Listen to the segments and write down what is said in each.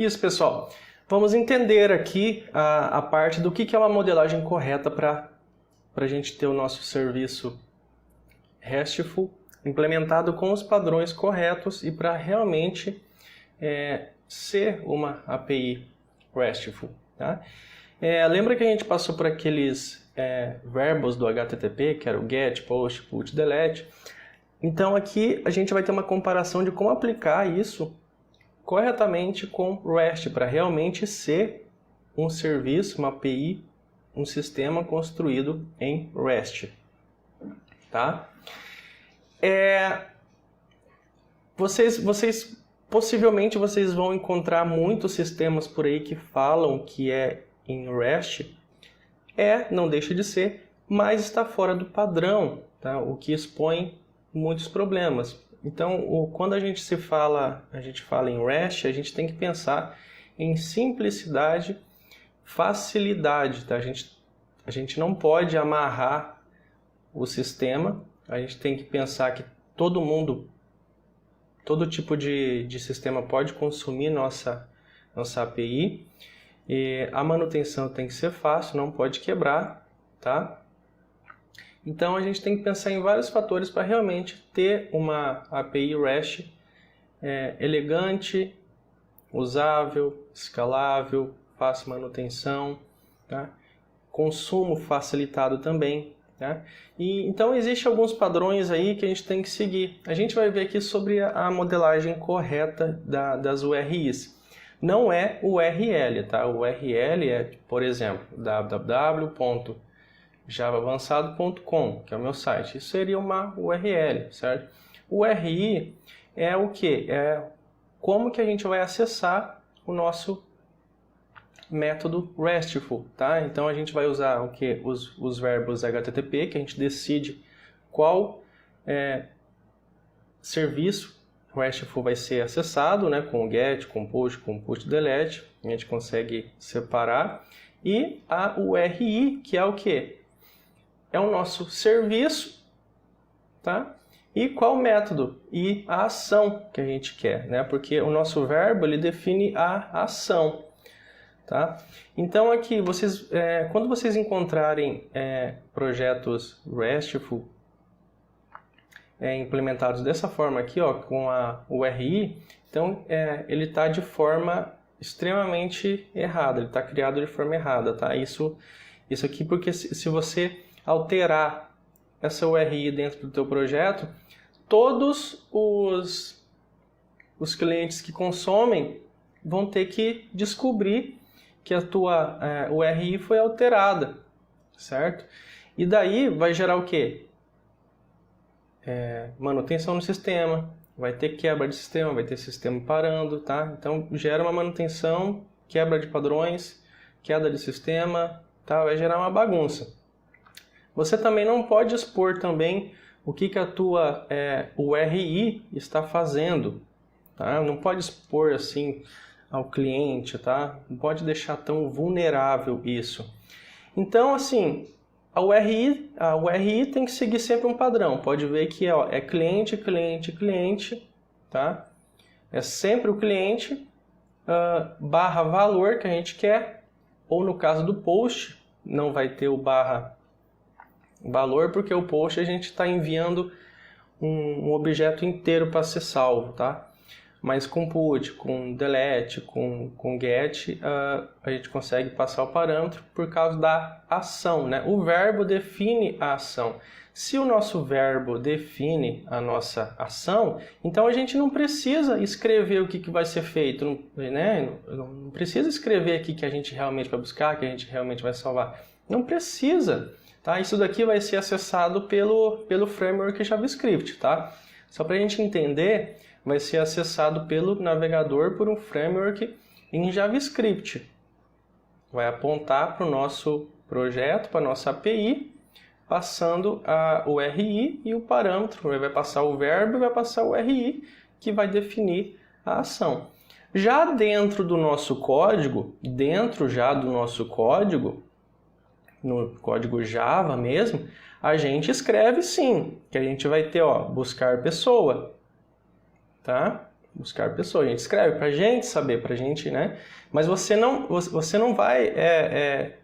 Isso, pessoal. Vamos entender aqui a parte do que é uma modelagem correta para a gente ter o nosso serviço RESTful implementado com os padrões corretos e para realmente ser uma API RESTful. Tá? Lembra que a gente passou por aqueles verbos do HTTP, que era o GET, POST, PUT, DELETE. Então aqui a gente vai ter uma comparação de como aplicar isso corretamente com REST, para realmente ser um serviço, uma API, um sistema construído em REST. Tá? Possivelmente vocês vão encontrar muitos sistemas por aí que falam que é em REST. Não deixa de ser, mas está fora do padrão, tá? O que expõe muitos problemas. Então, quando a gente fala em REST, a gente tem que pensar em simplicidade, facilidade. Tá? A gente não pode amarrar o sistema, a gente tem que pensar que todo tipo de sistema pode consumir nossa API. E a manutenção tem que ser fácil, não pode quebrar, tá? Então a gente tem que pensar em vários fatores para realmente ter uma API REST elegante, usável, escalável, fácil manutenção, tá? Consumo facilitado também. Tá? Então existem alguns padrões aí que a gente tem que seguir. A gente vai ver aqui sobre a modelagem correta das URIs. Não é URL, tá? O URL é, por exemplo, www.javaavançado.com, que é o meu site. Isso seria uma URL, certo? O URI é o quê? É como que a gente vai acessar o nosso método RESTful, tá? Então a gente vai usar o quê? Os verbos HTTP, que a gente decide qual serviço RESTful vai ser acessado, né? Com o GET, com o POST, com o PUT, DELETE, a gente consegue separar. E a URI, que é o quê? É o nosso serviço, tá? E qual método? E a ação que a gente quer, né? Porque o nosso verbo, ele define a ação. Tá? Então aqui, quando vocês encontrarem projetos RESTful implementados dessa forma aqui, ó, com a URI, então ele está de forma extremamente errada, ele está criado de forma errada. Tá? Isso aqui porque se você alterar essa URI dentro do teu projeto, todos os clientes que consomem vão ter que descobrir que a tua URI foi alterada, certo? E daí vai gerar o quê? Manutenção no sistema, vai ter quebra de sistema, vai ter sistema parando, tá? Então gera uma manutenção, quebra de padrões, queda de sistema, tá? Vai gerar uma bagunça. Você também não pode expor também o que a tua URI está fazendo, tá? Não pode expor assim ao cliente, tá? Não pode deixar tão vulnerável isso. Então, assim, a URI tem que seguir sempre um padrão. Pode ver que é cliente, cliente, cliente, tá? É sempre o cliente barra valor que a gente quer, ou no caso do post, não vai ter o barra valor, porque o post a gente está enviando um objeto inteiro para ser salvo, tá? Mas com put, com delete, com get, a gente consegue passar o parâmetro por causa da ação, né? O verbo define a ação. Se o nosso verbo define a nossa ação, então a gente não precisa escrever o que vai ser feito, né? Não precisa escrever aqui que a gente realmente vai buscar, que a gente realmente vai salvar. Não precisa, tá? Isso daqui vai ser acessado pelo framework JavaScript, tá? Só para a gente entender, vai ser acessado pelo navegador por um framework em JavaScript. Vai apontar para o nosso projeto, para a nossa API, passando a URI e o parâmetro. Vai passar o verbo e vai passar o URI, que vai definir a ação. Já dentro do nosso código, no código Java mesmo, a gente escreve sim, que a gente vai ter, buscar pessoa. Tá? buscar pessoa. A gente escreve para a gente saber, para a gente, né? Mas você não vai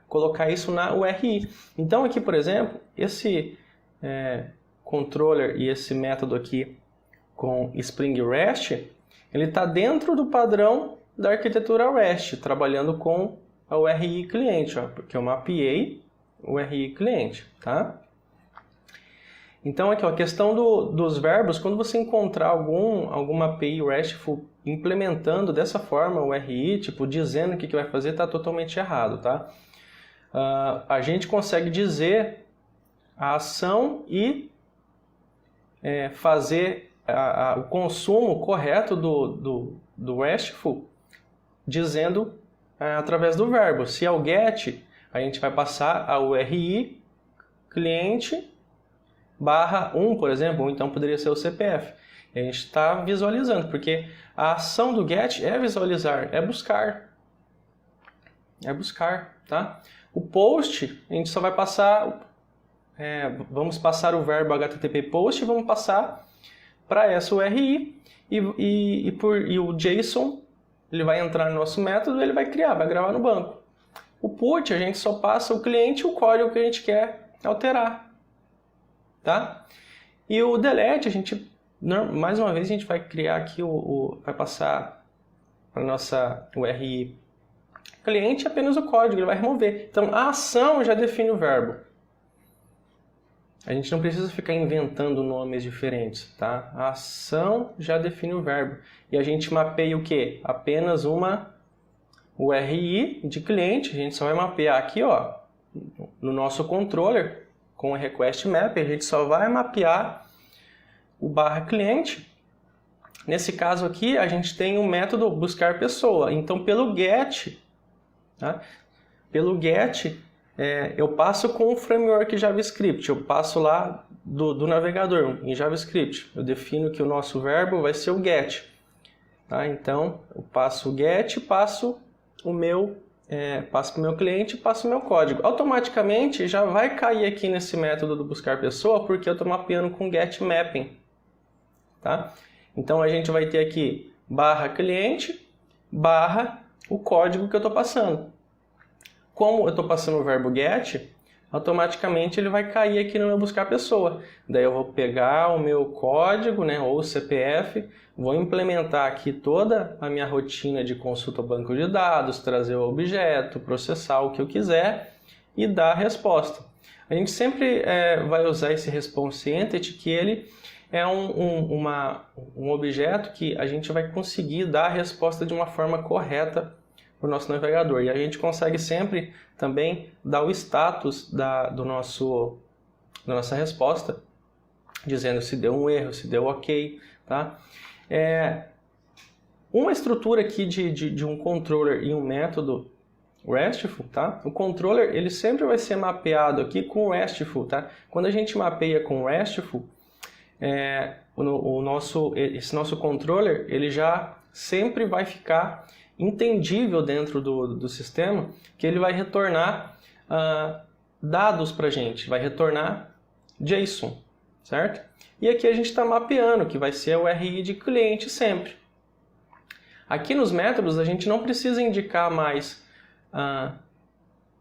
colocar isso na URI. Então aqui, por exemplo, esse controller e esse método aqui com Spring REST, ele está dentro do padrão da arquitetura REST, trabalhando com a URI cliente, ó, porque eu mapeei o URI cliente, tá? Então aqui, ó, a questão dos verbos, quando você encontrar alguma API RESTful implementando dessa forma o URI, tipo, dizendo o que vai fazer, está totalmente errado, tá? A gente consegue dizer a ação e fazer o consumo correto do RESTful dizendo através do verbo. Se é o GET, a gente vai passar a URI cliente /1, por exemplo, ou então poderia ser o CPF. E a gente está visualizando, porque a ação do GET é visualizar, é buscar. É buscar, tá? O POST, a gente só vai passar, vamos passar o verbo HTTP POST e vamos passar para essa URI e o JSON, ele vai entrar no nosso método, ele vai criar, vai gravar no banco. O PUT, a gente só passa o cliente e o código que a gente quer alterar, tá? E o delete, a gente, mais uma vez, a gente vai criar aqui, vai passar para a nossa URI cliente apenas o código, ele vai remover. Então, a ação já define o verbo. A gente não precisa ficar inventando nomes diferentes, tá? A ação já define o verbo. E a gente mapeia o quê? Apenas uma URI de cliente. A gente só vai mapear aqui, ó, no nosso controller, com o request map, a gente só vai mapear o /cliente. Nesse caso aqui, a gente tem o método buscar pessoa. Então, pelo get, tá? Pelo get, eu passo com o framework JavaScript, eu passo lá do navegador em JavaScript. Eu defino que o nosso verbo vai ser o get. Tá? Então, eu passo o get, passo para o meu cliente, passo o meu código. Automaticamente já vai cair aqui nesse método do buscar pessoa, porque eu estou mapeando com get mapping. Tá? Então, a gente vai ter aqui /cliente, o código que eu estou passando. Como eu estou passando o verbo get, automaticamente ele vai cair aqui no meu buscar pessoa. Daí eu vou pegar o meu código, né, ou o CPF, vou implementar aqui toda a minha rotina de consulta ao banco de dados, trazer o objeto, processar o que eu quiser e dar a resposta. A gente sempre vai usar esse response entity, que ele é um objeto que a gente vai conseguir dar a resposta de uma forma correta para o nosso navegador. E a gente consegue sempre também dar o status da nossa resposta, dizendo se deu um erro, se deu ok. Tá? Uma estrutura aqui de um controller e um método RESTful, tá? O controller ele sempre vai ser mapeado aqui com RESTful. Tá? Quando a gente mapeia com RESTful, esse nosso controller ele já sempre vai ficar entendível dentro do sistema, que ele vai retornar dados para a gente, vai retornar JSON, certo? E aqui a gente está mapeando, que vai ser o URI de cliente sempre. Aqui nos métodos a gente não precisa indicar mais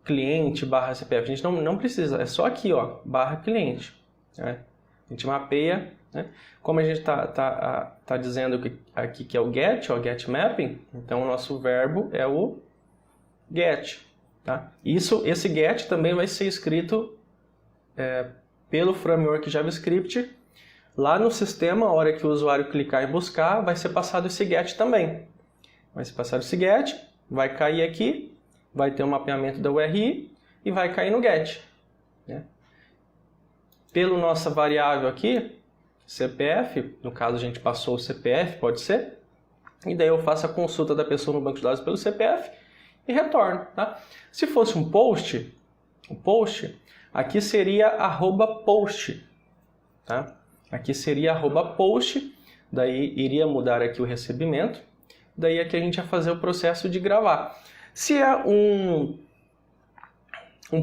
cliente /CPF, a gente não precisa, é só aqui, ó, /cliente. Né? A gente mapeia, né? Como a gente tá dizendo aqui que é o get, ó, get mapping, então o nosso verbo é o get. Tá? Esse get também vai ser escrito pelo framework JavaScript. Lá no sistema, a hora que o usuário clicar em buscar, vai ser passado esse get também. Vai ser passado esse get, vai cair aqui, vai ter um mapeamento da URI e vai cair no get. Né? Pela nossa variável aqui, CPF, no caso a gente passou o CPF, pode ser, e daí eu faço a consulta da pessoa no banco de dados pelo CPF e retorno. Tá? Se fosse um post, aqui seria @post. Tá? Aqui seria @post, daí iria mudar aqui o recebimento, daí aqui a gente ia fazer o processo de gravar. Se é um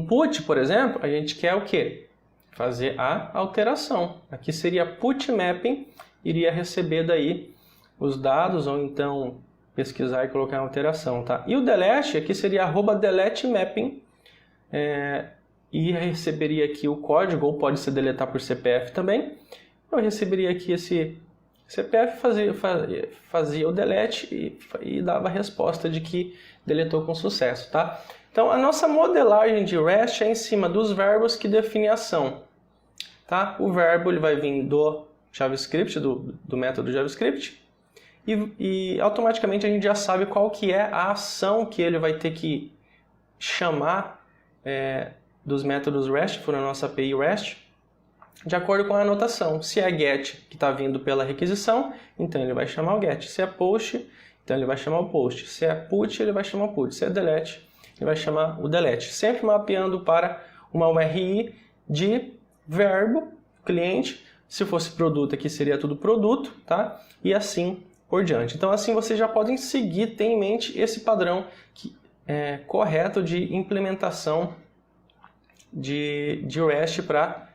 put, por exemplo, a gente quer o quê? Fazer a alteração. Aqui seria put mapping, iria receber daí os dados ou então pesquisar e colocar uma alteração, tá? E o delete aqui seria @deletemapping, e receberia aqui o código, ou pode ser deletar por CPF também. Eu receberia aqui esse CPF, fazia o delete e dava a resposta de que deletou com sucesso, tá? Então, a nossa modelagem de REST é em cima dos verbos que definem a ação, tá? O verbo ele vai vir do JavaScript, do método JavaScript, e automaticamente a gente já sabe qual que é a ação que ele vai ter que chamar dos métodos RESTful na nossa API REST, de acordo com a anotação. Se é GET que está vindo pela requisição, então ele vai chamar o GET. Se é POST, então ele vai chamar o POST. Se é PUT, ele vai chamar o PUT. Se é DELETE, ele vai chamar o DELETE. Sempre mapeando para uma URI de verbo, cliente. Se fosse produto, aqui seria tudo produto, tá? E assim por diante. Então assim vocês já podem seguir, ter em mente esse padrão correto de implementação de REST para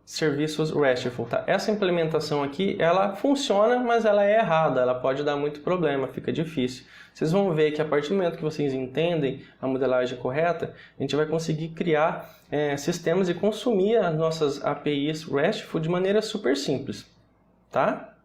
serviços RESTful, tá? Essa implementação aqui, ela funciona, mas ela é errada, ela pode dar muito problema, fica difícil. Vocês vão ver que a partir do momento que vocês entendem a modelagem correta, a gente vai conseguir criar sistemas e consumir as nossas APIs RESTful de maneira super simples, tá?